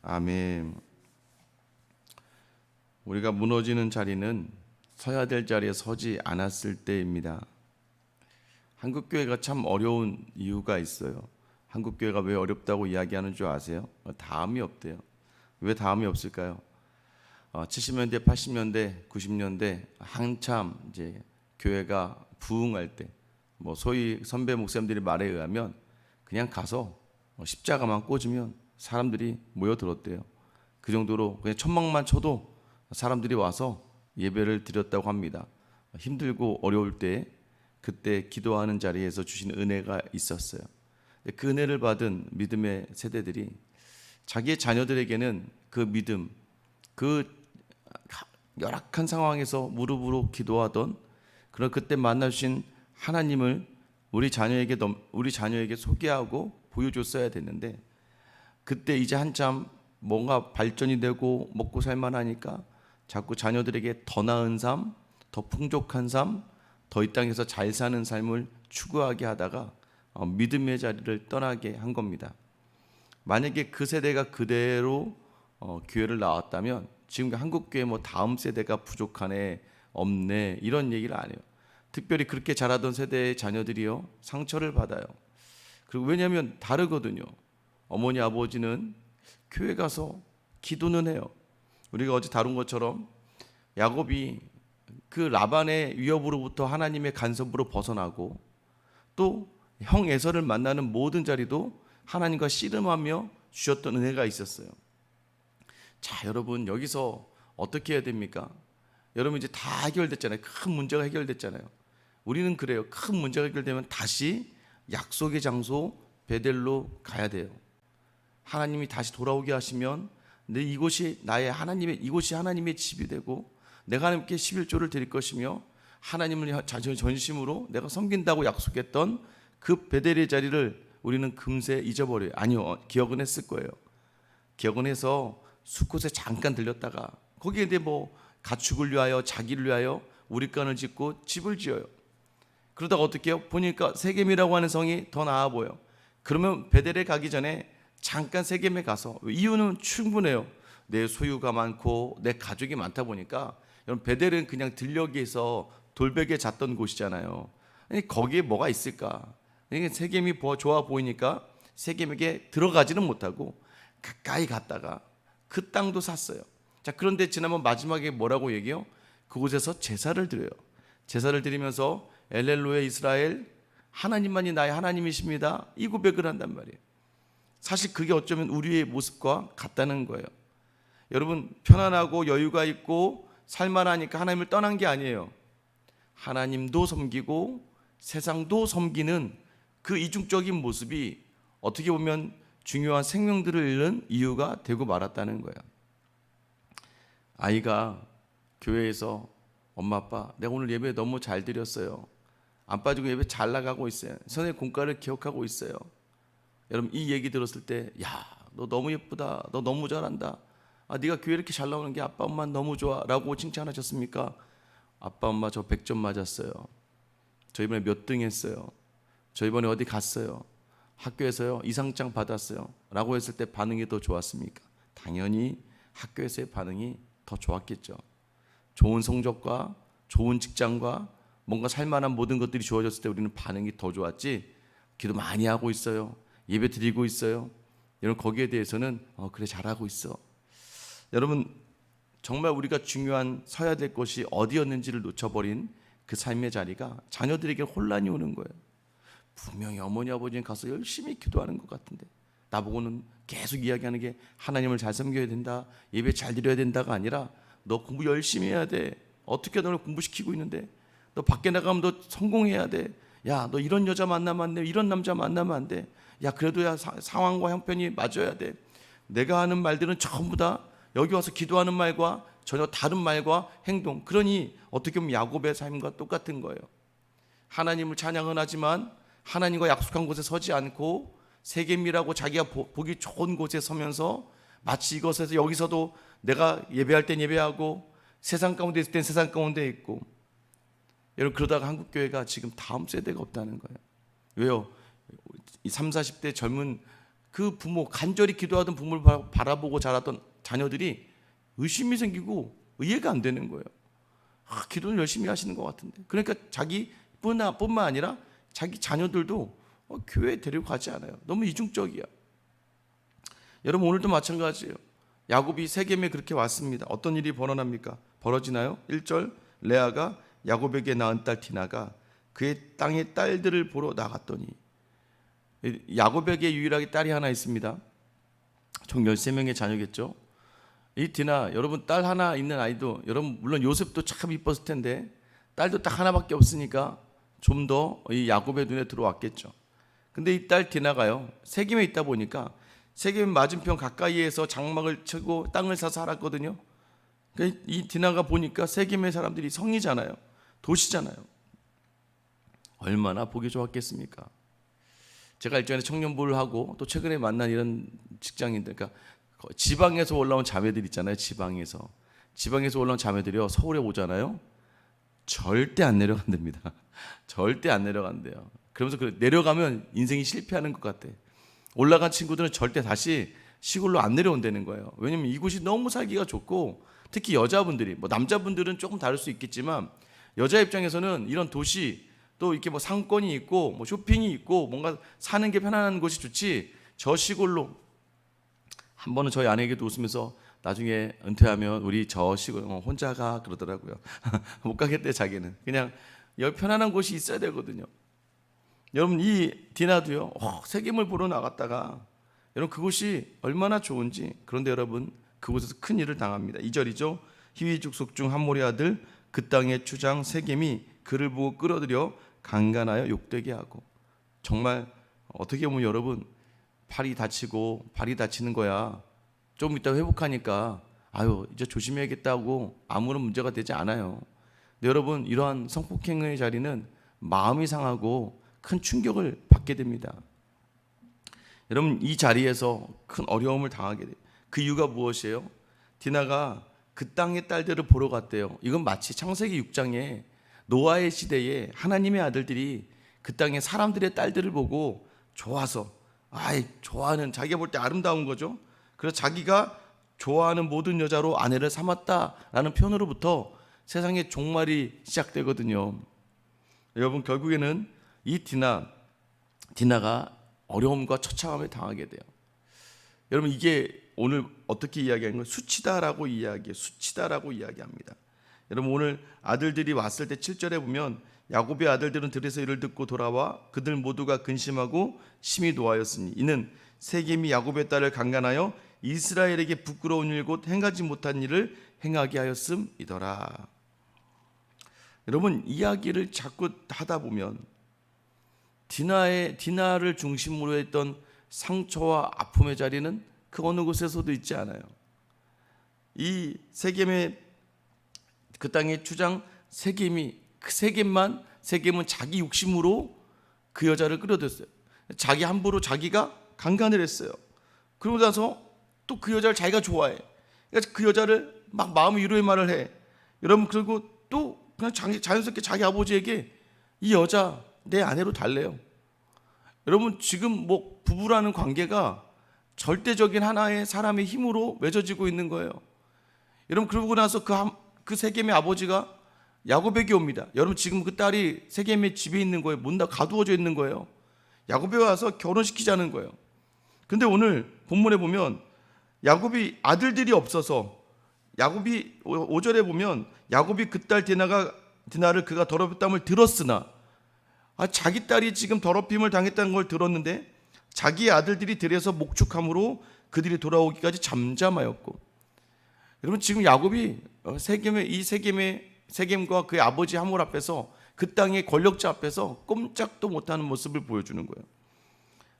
아멘. 우리가 무너지는 자리는 서야 될 자리에 서지 않았을 때입니다. 한국교회가 참 어려운 이유가 있어요. 한국교회가 왜 어렵다고 이야기하는 줄 아세요? 다음이 없대요. 왜 다음이 없을까요? 70년대, 80년대, 90년대 한참 이제 교회가 부흥할 때, 소위 선배 목사님들이 말에 의하면 그냥 가서 십자가만 꽂으면 사람들이 모여들었대요. 그 정도로 그냥 천막만 쳐도 사람들이 와서 예배를 드렸다고 합니다. 힘들고 어려울 때 그때 기도하는 자리에서 주신 은혜가 있었어요. 그 은혜를 받은 믿음의 세대들이 자기의 자녀들에게는 그 믿음, 그 열악한 상황에서 무릎으로 기도하던 그런 그때 만나주신 하나님을 우리 자녀에게 소개하고 보여줬어야 됐는데, 그때 이제 한참 뭔가 발전이 되고 먹고 살만하니까 자꾸 자녀들에게 더 나은 삶, 더 풍족한 삶, 더 이 땅에서 잘 사는 삶을 추구하게 하다가 믿음의 자리를 떠나게 한 겁니다. 만약에 그 세대가 그대로 교회를 나왔다면 지금 한국교회 다음 세대가 부족하네, 없네, 이런 얘기를 안 해요. 특별히 그렇게 자라던 세대의 자녀들이요, 상처를 받아요. 그리고 왜냐하면 다르거든요. 어머니 아버지는 교회 가서 기도는 해요. 우리가 어제 다룬 것처럼 야곱이 그 라반의 위협으로부터 하나님의 간섭으로 벗어나고, 또 형 에서를 만나는 모든 자리도 하나님과 씨름하며 주셨던 은혜가 있었어요. 자, 여러분, 여기서 어떻게 해야 됩니까? 여러분, 이제 다 해결됐잖아요. 큰 문제가 해결됐잖아요. 우리는 그래요. 큰 문제가 해결되면 다시 약속의 장소 베델로 가야 돼요. 하나님이 다시 돌아오게 하시면 이곳이 하나님의 집이 되고, 내가 하나님께 11조를 드릴 것이며 하나님을 전심으로 내가 섬긴다고 약속했던 그 베델의 자리를 우리는 금세 잊어버려요. 아니요, 기억은 했을 거예요. 기억은 해서 숫곳에 잠깐 들렸다가 거기에 이제 가축을 위하여, 자기를 위하여 우리간을 짓고 집을 지어요. 그러다가 어떻게 해요? 보니까 세겜이라고 하는 성이 더 나아 보여. 그러면 베델에 가기 전에 잠깐 세겜에 가서, 이유는 충분해요. 내 소유가 많고 내 가족이 많다 보니까. 여러분, 베델은 그냥 들녘에서 돌베개 잤던 곳이잖아요. 아니, 거기에 뭐가 있을까? 세겜이 좋아 보이니까 세겜에게 들어가지는 못하고 가까이 갔다가 그 땅도 샀어요. 자, 그런데 지난번 마지막에 뭐라고 얘기해요? 그곳에서 제사를 드려요. 제사를 드리면서 엘렐로에 이스라엘, 하나님만이 나의 하나님이십니다, 이 고백을 한단 말이에요. 사실 그게 어쩌면 우리의 모습과 같다는 거예요. 여러분, 편안하고 여유가 있고 살만하니까 하나님을 떠난 게 아니에요. 하나님도 섬기고 세상도 섬기는 그 이중적인 모습이 어떻게 보면 중요한 생명들을 잃는 이유가 되고 말았다는 거예요. 아이가 교회에서 엄마 아빠, 내가 오늘 예배 너무 잘 드렸어요, 안 빠지고 예배 잘 나가고 있어요, 선생님 공과를 기억하고 있어요. 여러분, 이 얘기 들었을 때, 야, 너 너무 예쁘다, 너 너무 잘한다, 네가 교회 이렇게 잘 나오는 게 아빠 엄마 너무 좋아 라고 칭찬하셨습니까? 아빠 엄마 저 100점 맞았어요, 저 이번에 몇 등 했어요, 저 이번에 어디 갔어요, 학교에서요 이상장 받았어요 라고 했을 때 반응이 더 좋았습니까? 당연히 학교에서의 반응이 더 좋았겠죠. 좋은 성적과 좋은 직장과 뭔가 살만한 모든 것들이 주어졌을 때 우리는 반응이 더 좋았지, 기도 많이 하고 있어요, 예배 드리고 있어요, 여러분 거기에 대해서는 그래 잘하고 있어. 여러분, 정말 우리가 중요한 서야 될 곳이 어디였는지를 놓쳐버린 그 삶의 자리가 자녀들에게 혼란이 오는 거예요. 분명히 어머니 아버지는 가서 열심히 기도하는 것 같은데 나보고는 계속 이야기하는 게 하나님을 잘 섬겨야 된다, 예배 잘 드려야 된다가 아니라 너 공부 열심히 해야 돼, 어떻게 너를 공부시키고 있는데, 너 밖에 나가면 너 성공해야 돼, 야 너 이런 여자 만나면 안 돼, 이런 남자 만나면 안 돼, 야 그래도 상황과 형편이 맞아야 돼. 내가 하는 말들은 전부 다 여기 와서 기도하는 말과 전혀 다른 말과 행동, 그러니 어떻게 보면 야곱의 삶과 똑같은 거예요. 하나님을 찬양은 하지만 하나님과 약속한 곳에 서지 않고 세겜이라고 자기가 보기 좋은 곳에 서면서 마치 이것에서 여기서도 내가 예배할 땐 예배하고 세상 가운데 있을 땐 세상 가운데 있고. 여러분, 그러다가 한국교회가 지금 다음 세대가 없다는 거예요. 왜요? 이 30, 40대 젊은 그 부모, 간절히 기도하던 부모를 바라보고 자랐던 자녀들이 의심이 생기고 이해가 안 되는 거예요. 기도를 열심히 하시는 것 같은데. 그러니까 자기뿐만 아니라 자기 자녀들도 교회에 데려가지 않아요. 너무 이중적이야. 여러분, 오늘도 마찬가지예요. 야곱이 세겜에 그렇게 왔습니다. 어떤 일이 벌어지나요? 1절, 레아가 야곱에게 낳은 딸 디나가 그의 땅의 딸들을 보러 나갔더니, 야곱에게 유일하게 딸이 하나 있습니다. 총 13명의 자녀겠죠. 이 디나, 여러분 딸 하나 있는 아이도, 여러분 물론 요셉도 참 이뻤을 텐데 딸도 딱 하나밖에 없으니까 좀 더 이 야곱의 눈에 들어왔겠죠. 근데 이 딸 디나가요, 세겜에 있다 보니까 세겜 맞은편 가까이에서 장막을 치고 땅을 사서 살았거든요. 그러니까 이 디나가 보니까 세겜의 사람들이 성이잖아요, 도시잖아요. 얼마나 보기 좋았겠습니까? 제가 일전에 청년부를 하고 또 최근에 만난 이런 직장인들, 그러니까 지방에서 올라온 자매들 있잖아요. 지방에서 올라온 자매들이요, 서울에 오잖아요. 절대 안 내려간답니다. 절대 안 내려간대요. 그러면서 내려가면 인생이 실패하는 것 같아. 올라간 친구들은 절대 다시 시골로 안 내려온다는 거예요. 왜냐면 이곳이 너무 살기가 좋고, 특히 여자분들이, 뭐 남자분들은 조금 다를 수 있겠지만 여자 입장에서는 이런 도시, 또 이렇게 뭐 상권이 있고 뭐 쇼핑이 있고 뭔가 사는 게 편안한 곳이 좋지, 저 시골로, 한 번은 저희 아내에게도 웃으면서 나중에 은퇴하면 우리 저 시골 혼자 가 그러더라고요. 못 가겠대. 자기는 그냥 편안한 곳이 있어야 되거든요. 여러분, 이 디나도요, 세겜을 보러 나갔다가 여러분 그곳이 얼마나 좋은지, 그런데 여러분 그곳에서 큰 일을 당합니다. 2절이죠. 히위 족속 중 함몰의 아들 그 땅의 추장 세겜이 그를 보고 끌어들여 강간하여 욕되게 하고. 정말 어떻게 보면 여러분, 발이 다치는 거야, 좀 이따 회복하니까 이제 조심해야겠다고 아무런 문제가 되지 않아요. 근데 여러분, 이러한 성폭행의 자리는 마음이 상하고 큰 충격을 받게 됩니다. 여러분, 이 자리에서 큰 어려움을 당하게 돼요. 그 이유가 무엇이에요? 디나가 그 땅의 딸들을 보러 갔대요. 이건 마치 창세기 6장에 노아의 시대에 하나님의 아들들이 그 땅의 사람들의 딸들을 보고 좋아서, 좋아하는, 자기가 볼 때 아름다운 거죠. 그래서 자기가 좋아하는 모든 여자로 아내를 삼았다라는 표현으로부터 세상의 종말이 시작되거든요. 여러분, 결국에는 이 디나가 어려움과 처참함에 당하게 돼요. 여러분, 이게 오늘 어떻게 이야기하는 거예요? 수치다라고 이야기합니다. 여러분, 오늘 아들들이 왔을 때 7절에 보면 야곱의 아들들은 들에서 이를 듣고 돌아와 그들 모두가 근심하고 심히 노하였으니 이는 세겜이 야곱의 딸을 강간하여 이스라엘에게 부끄러운 일 곧 행하지 못한 일을 행하게 하였음이더라. 여러분, 이야기를 자꾸 하다 보면 디나를 중심으로 했던 상처와 아픔의 자리는 그 어느 곳에서도 있지 않아요. 이 세겜의 그 땅의 추장 세겜은 자기 욕심으로 그 여자를 끌어들였어요. 자기 함부로 자기가 강간을 했어요. 그러고 나서 또 그 여자를 자기가 좋아해. 그러니까 그 여자를 막 마음의 위로의 말을 해. 여러분, 그리고 또 그냥 자연스럽게 자기 아버지에게 이 여자 내 아내로 달래요. 여러분, 지금 뭐 부부라는 관계가 절대적인 하나의 사람의 힘으로 맺어지고 있는 거예요. 여러분, 그러고 나서 그 세겜의 아버지가 야곱에게 옵니다. 여러분, 지금 그 딸이 세겜의 집에 있는 거예요. 문다 가두어져 있는 거예요. 야곱에 와서 결혼시키자는 거예요. 근데 오늘 본문에 보면 야곱이 아들들이 없어서, 야곱이 5절에 보면 야곱이 그 딸 디나를 그가 더럽혔dam을 들었으나, 자기 딸이 지금 더럽힘을 당했다는 걸 들었는데 자기의 아들들이 들에서 목축함으로 그들이 돌아오기까지 잠잠하였고. 여러분, 지금 야곱이 세겜과 그의 아버지 하몰 앞에서, 그 땅의 권력자 앞에서 꼼짝도 못하는 모습을 보여주는 거예요.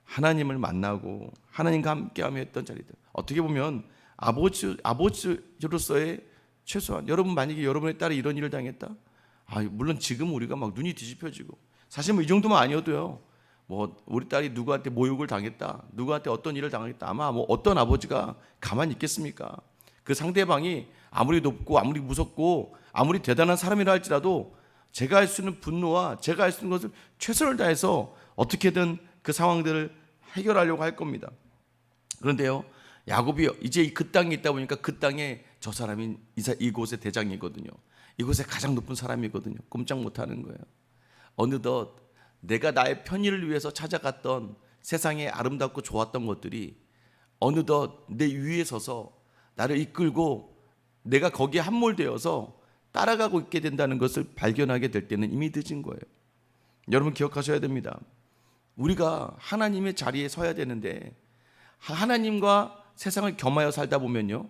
하나님을 만나고 하나님과 함께하며 했던 자리들, 어떻게 보면 아버지로서의 최소한, 여러분 만약에 여러분의 딸이 이런 일을 당했다, 물론 지금 우리가 막 눈이 뒤집혀지고, 사실 뭐 이 정도만 아니어도요, 뭐 우리 딸이 누구한테 모욕을 당했다, 누구한테 어떤 일을 당했다, 아마 뭐 어떤 아버지가 가만히 있겠습니까? 그 상대방이 아무리 높고 아무리 무섭고 아무리 대단한 사람이라 할지라도 제가 할 수 있는 분노와 제가 할 수 있는 것을 최선을 다해서 어떻게든 그 상황들을 해결하려고 할 겁니다. 그런데요, 야곱이 이제 그 땅에 있다 보니까 그 땅에 저 사람이 이곳의 대장이거든요. 이곳의 가장 높은 사람이거든요. 꼼짝 못하는 거예요. 어느덧 내가 나의 편의를 위해서 찾아갔던 세상에 아름답고 좋았던 것들이 어느덧 내 위에 서서 나를 이끌고 내가 거기에 함몰되어서 따라가고 있게 된다는 것을 발견하게 될 때는 이미 늦은 거예요. 여러분 기억하셔야 됩니다. 우리가 하나님의 자리에 서야 되는데 하나님과 세상을 겸하여 살다 보면요,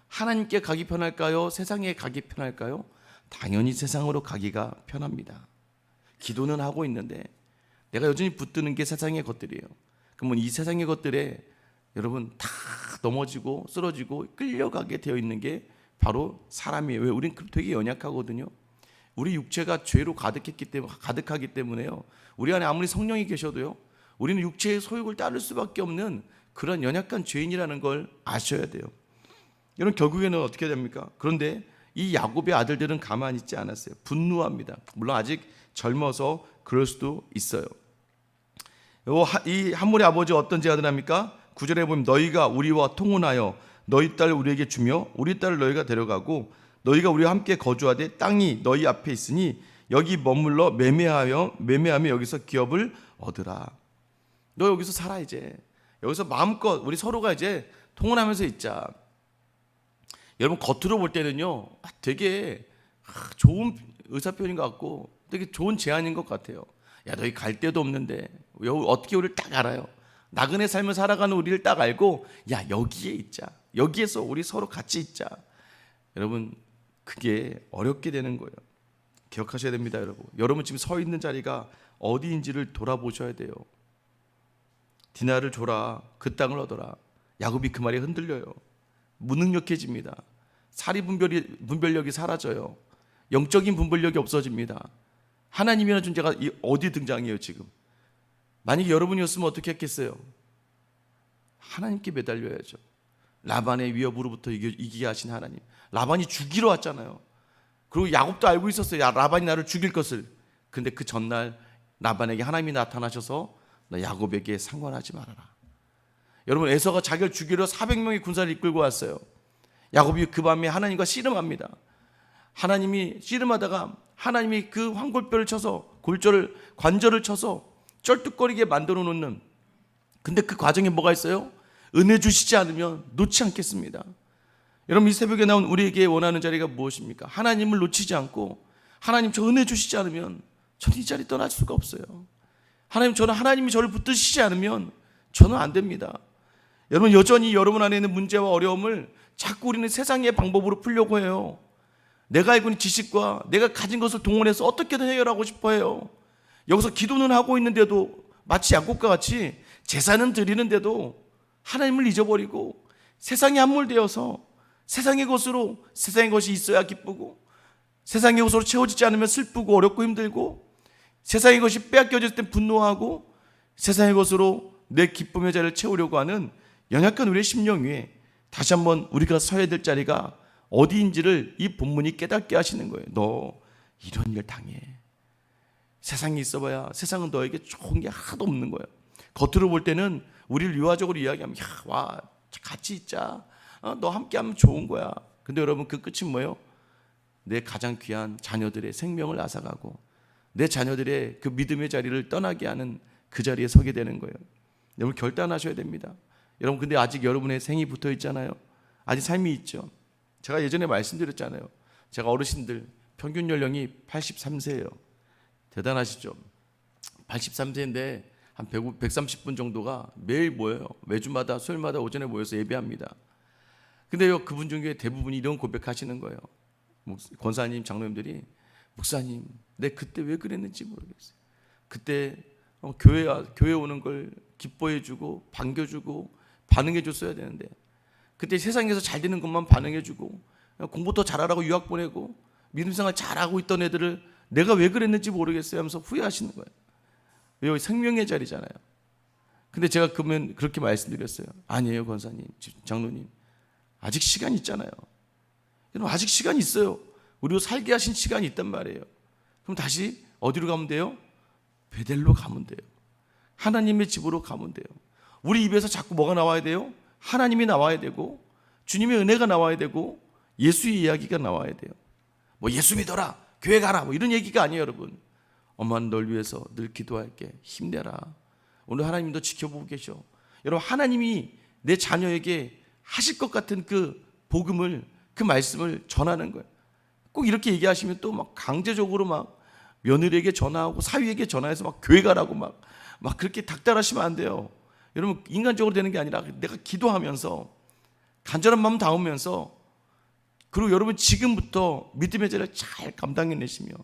하나님께 가기 편할까요? 세상에 가기 편할까요? 당연히 세상으로 가기가 편합니다. 기도는 하고 있는데 내가 여전히 붙드는 게 세상의 것들이에요. 그러면 이 세상의 것들에 여러분 다 넘어지고 쓰러지고 끌려가게 되어 있는 게 바로 사람이에요. 왜? 우린 되게 연약하거든요. 우리 육체가 죄로 가득하기 때문에요. 우리 안에 아무리 성령이 계셔도요, 우리는 육체의 소욕을 따를 수밖에 없는 그런 연약한 죄인이라는 걸 아셔야 돼요. 여러분 결국에는 어떻게 됩니까? 그런데 이 야곱의 아들들은 가만히 있지 않았어요. 분노합니다. 물론 아직 젊어서 그럴 수도 있어요. 이 함몰의 아버지 어떤 제안을 합니까? 9절에 보면 너희가 우리와 통혼하여 너희 딸을 우리에게 주며 우리 딸을 너희가 데려가고 너희가 우리와 함께 거주하되 땅이 너희 앞에 있으니 여기 머물러 매매하며 여기서 기업을 얻으라. 너 여기서 살아. 이제 여기서 마음껏 우리 서로가 이제 통혼하면서 있자. 여러분 겉으로 볼 때는요, 되게 좋은 의사표현인 것 같고 되게 좋은 제안인 것 같아요. 야, 너희 갈 데도 없는데 어떻게 우리를 딱 알아요? 나그네 삶을 살아가는 우리를 딱 알고, 야, 여기에 있자. 여기에서 우리 서로 같이 있자. 여러분 그게 어렵게 되는 거예요. 기억하셔야 됩니다. 여러분 지금 서 있는 자리가 어디인지를 돌아보셔야 돼요. 디나를 줘라, 그 땅을 얻어라. 야곱이 그 말에 흔들려요. 무능력해집니다. 사리 분별력이 사라져요. 영적인 분별력이 없어집니다. 하나님이라는 존재가 어디 등장해요 지금? 만약에 여러분이었으면 어떻게 했겠어요? 하나님께 매달려야죠. 라반의 위협으로부터 이기게 하신 하나님. 라반이 죽이러 왔잖아요. 그리고 야곱도 알고 있었어요. 야, 라반이 나를 죽일 것을. 근데 그 전날 라반에게 하나님이 나타나셔서 너 야곱에게 상관하지 말아라. 여러분 에서가 자기를 죽이러 400명의 군사를 이끌고 왔어요. 야곱이 그 밤에 하나님과 씨름합니다. 하나님이 씨름하다가 하나님이 그 황골뼈를 쳐서 관절을 쳐서 쩔뚝거리게 만들어 놓는, 근데 그 과정에 뭐가 있어요? 은혜 주시지 않으면 놓지 않겠습니다. 여러분 이 새벽에 나온 우리에게 원하는 자리가 무엇입니까? 하나님을 놓치지 않고, 하나님 저 은혜 주시지 않으면 저는 이 자리 떠날 수가 없어요. 하나님이 저를 붙드시지 않으면 저는 안 됩니다. 여러분 여전히 여러분 안에 있는 문제와 어려움을 자꾸 우리는 세상의 방법으로 풀려고 해요. 내가 알고 있는 지식과 내가 가진 것을 동원해서 어떻게든 해결하고 싶어 해요. 여기서 기도는 하고 있는데도 마치 야곱과 같이 제사는 드리는데도 하나님을 잊어버리고 세상에 함몰되어서 세상의 것이 있어야 기쁘고 세상의 것으로 채워지지 않으면 슬프고 어렵고 힘들고 세상의 것이 빼앗겨질 때 분노하고 세상의 것으로 내 기쁨의 자리를 채우려고 하는 연약한 우리의 심령 위에 다시 한번 우리가 서야 될 자리가 어디인지를 이 본문이 깨닫게 하시는 거예요. 너 이런 일 당해. 세상에 있어봐야 세상은 너에게 좋은 게 하나도 없는 거예요. 겉으로 볼 때는 우리를 유화적으로 이야기하면, 야, 와, 같이 있자. 너 함께하면 좋은 거야. 근데 여러분 그 끝이 뭐예요? 내 가장 귀한 자녀들의 생명을 앗아가고 내 자녀들의 그 믿음의 자리를 떠나게 하는 그 자리에 서게 되는 거예요. 여러분 결단하셔야 됩니다. 여러분 근데 아직 여러분의 생이 붙어 있잖아요. 아직 삶이 있죠. 제가 예전에 말씀드렸잖아요. 제가 어르신들 평균 연령이 83세예요. 대단하시죠? 83세인데 한 130분 정도가 매일 모여요. 매주마다 수요일마다 오전에 모여서 예배합니다. 근데요 그분 중에 대부분이 이런 고백하시는 거예요. 권사님, 장로님들이, 목사님, 내 그때 왜 그랬는지 모르겠어요. 그때 교회 오는 걸 기뻐해주고 반겨주고 반응해줬어야 되는데, 그때 세상에서 잘 되는 것만 반응해주고 공부 더 잘하라고 유학 보내고 믿음생활 잘하고 있던 애들을 내가 왜 그랬는지 모르겠어요 하면서 후회하시는 거예요. 여기 생명의 자리잖아요. 근데 제가 그러면 그렇게 말씀드렸어요. 아니에요 권사님, 장로님, 아직 시간 있잖아요. 여러분 아직 시간이 있어요. 우리로 살게 하신 시간이 있단 말이에요. 그럼 다시 어디로 가면 돼요? 베델로 가면 돼요. 하나님의 집으로 가면 돼요. 우리 입에서 자꾸 뭐가 나와야 돼요? 하나님이 나와야 되고 주님의 은혜가 나와야 되고 예수의 이야기가 나와야 돼요. 뭐 예수 믿어라, 교회 가라, 뭐 이런 얘기가 아니에요. 여러분, 엄마는 널 위해서 늘 기도할게, 힘내라. 오늘 하나님도 지켜보고 계셔. 여러분, 하나님이 내 자녀에게 하실 것 같은 그 복음을, 그 말씀을 전하는 거예요. 꼭 이렇게 얘기하시면 또 막 강제적으로 막 며느리에게 전화하고 사위에게 전화해서 막 교회 가라고 막 그렇게 닥달하시면 안 돼요. 여러분, 인간적으로 되는 게 아니라 내가 기도하면서 간절한 마음 담으면서, 그리고 여러분 지금부터 믿음의 자리를 잘 감당해내시며,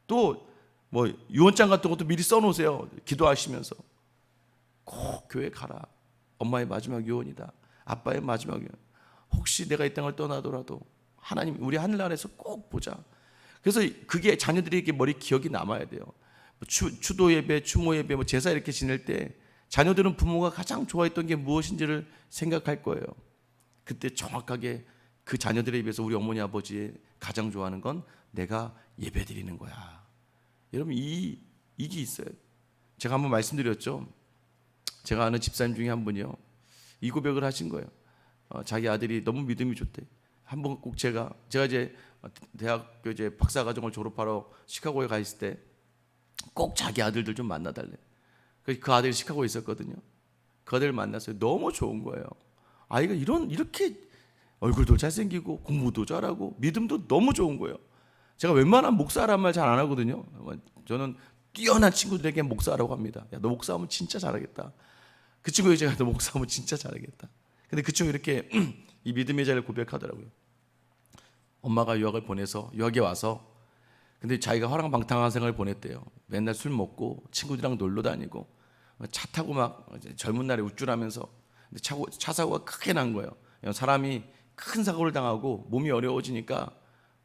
또 뭐 유언장 같은 것도 미리 써놓으세요. 기도하시면서 꼭 교회 가라. 엄마의 마지막 유언이다, 아빠의 마지막 유언. 혹시 내가 이 땅을 떠나더라도 하나님 우리 하늘나라에서 꼭 보자. 그래서 그게 자녀들에게 머리 기억이 남아야 돼요. 추도 예배, 추모 예배, 뭐 제사 이렇게 지낼 때 자녀들은 부모가 가장 좋아했던 게 무엇인지를 생각할 거예요. 그때 정확하게 그 자녀들에 비해서 우리 어머니 아버지의 가장 좋아하는 건 내가 예배 드리는 거야. 여러분, 이게 있어요. 제가 한번 말씀드렸죠. 제가 아는 집사님 중에 한 분이요, 이 고백을 하신 거예요. 자기 아들이 너무 믿음이 좋대. 한번 꼭 제가 이제 대학교 이제 박사과정을 졸업하러 시카고에 가 있을 때 꼭 자기 아들들 좀 만나달래. 그 아들이 시카고에 있었거든요. 그 아들을 만났어요. 너무 좋은 거예요. 아이가 이렇게 얼굴도 잘생기고 공부도 잘하고 믿음도 너무 좋은 거예요. 제가 웬만한 목사란 말 잘 안 하거든요. 저는 뛰어난 친구들에게 목사라고 합니다. 야, 너 목사하면 진짜 잘하겠다. 그 친구에게 제가 너 목사하면 진짜 잘하겠다. 근데 그 친구 이렇게 이 믿음의 자리를 고백하더라고요. 엄마가 유학을 보내서 유학에 와서, 근데 자기가 화랑방탕한 생활을 보냈대요. 맨날 술 먹고 친구들이랑 놀러 다니고 차 타고 막 젊은 날에 우쭐하면서, 근데 차 사고가 크게 난 거예요. 사람이 큰 사고를 당하고 몸이 어려워지니까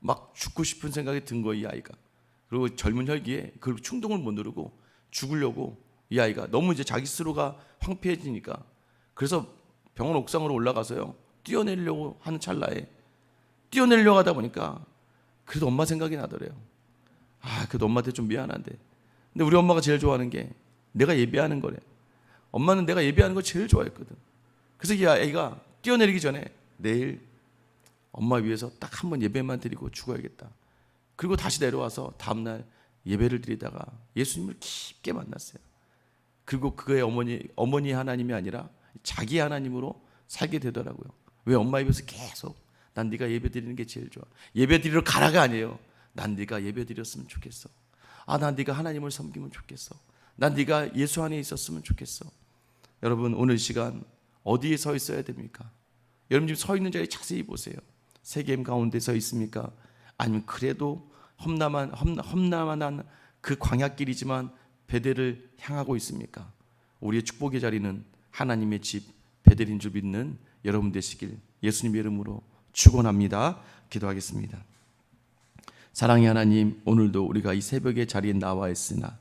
막 죽고 싶은 생각이 든 거예요, 이 아이가. 그리고 젊은 혈기에 그 충동을 못 누르고 죽으려고, 이 아이가 너무 이제 자기 스스로가 황폐해지니까, 그래서 병원 옥상으로 올라가서요, 뛰어내려고 하는 찰나에 뛰어내려고 하다 보니까 그래도 엄마 생각이 나더래요. 그래도 엄마한테 좀 미안한데. 근데 우리 엄마가 제일 좋아하는 게 내가 예배하는 거래. 엄마는 내가 예배하는 거 제일 좋아했거든. 그래서 이 아이가 뛰어내리기 전에 내일 엄마 위해서 딱 한 번 예배만 드리고 죽어야겠다. 그리고 다시 내려와서 다음날 예배를 드리다가 예수님을 깊게 만났어요. 그리고 그의 어머니 하나님이 아니라 자기 하나님으로 살게 되더라고요. 왜? 엄마 입에서 계속 난 네가 예배 드리는 게 제일 좋아. 예배 드리러 가라가 아니에요. 난 네가 예배 드렸으면 좋겠어. 난 네가 하나님을 섬기면 좋겠어. 난 네가 예수 안에 있었으면 좋겠어. 여러분, 오늘 시간 어디에 서 있어야 됩니까? 여러분 지금 서 있는 자리에 자세히 보세요. 세겜 가운데 서 있습니까? 아니면 그래도 험난한 그 광야길이지만 베델을 향하고 있습니까? 우리의 축복의 자리는 하나님의 집 베델인 줄 믿는 여러분 되시길 예수님의 이름으로 축원합니다. 기도하겠습니다. 사랑의 하나님, 오늘도 우리가 이 새벽의 자리에 나와 있으나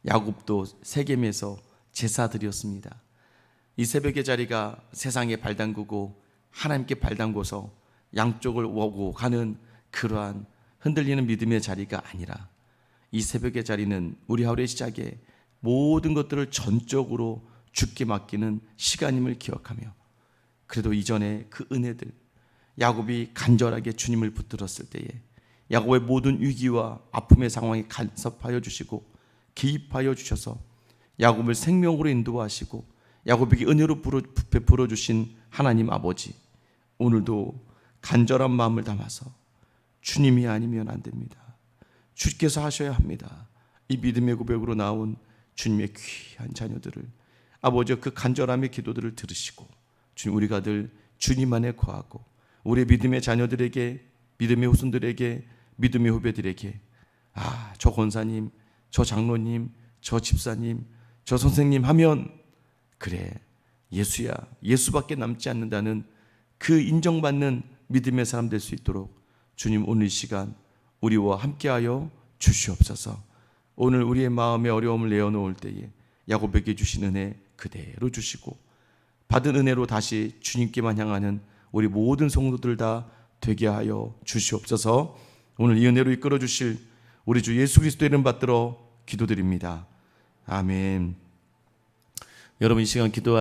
야곱도 세겜에서 제사 드렸습니다. 이 새벽의 자리가 세상에 발 담그고 하나님께 발 담고서 양쪽을 오고 가는 그러한 흔들리는 믿음의 자리가 아니라, 이 새벽의 자리는 우리 하루의 시작에 모든 것들을 전적으로 주께 맡기는 시간임을 기억하며, 그래도 이전에 그 은혜들, 야곱이 간절하게 주님을 붙들었을 때에 야곱의 모든 위기와 아픔의 상황에 간섭하여 주시고 개입하여 주셔서 야곱을 생명으로 인도하시고 야곱에게 은혜로 베풀어 주신 하나님 아버지, 오늘도 간절한 마음을 담아서 주님이 아니면 안 됩니다. 주께서 하셔야 합니다. 이 믿음의 고백으로 나온 주님의 귀한 자녀들을, 아버지 그 간절함의 기도들을 들으시고 주님, 우리가 늘 주님 안에 거하고 우리 믿음의 자녀들에게, 믿음의 후손들에게, 믿음의 후배들에게 저 권사님, 저 장로님, 저 집사님, 저 선생님 하면 그래 예수야, 예수밖에 남지 않는다는 그 인정받는 믿음의 사람 될 수 있도록 주님, 오늘 이 시간 우리와 함께하여 주시옵소서. 오늘 우리의 마음의 어려움을 내어놓을 때에 야곱에게 주신 은혜 그대로 주시고, 받은 은혜로 다시 주님께만 향하는 우리 모든 성도들 다 되게 하여 주시옵소서. 오늘 이 은혜로 이끌어 주실 우리 주 예수 그리스도의 이름 받들어 기도드립니다. 아멘. 여러분, 이 시간 기도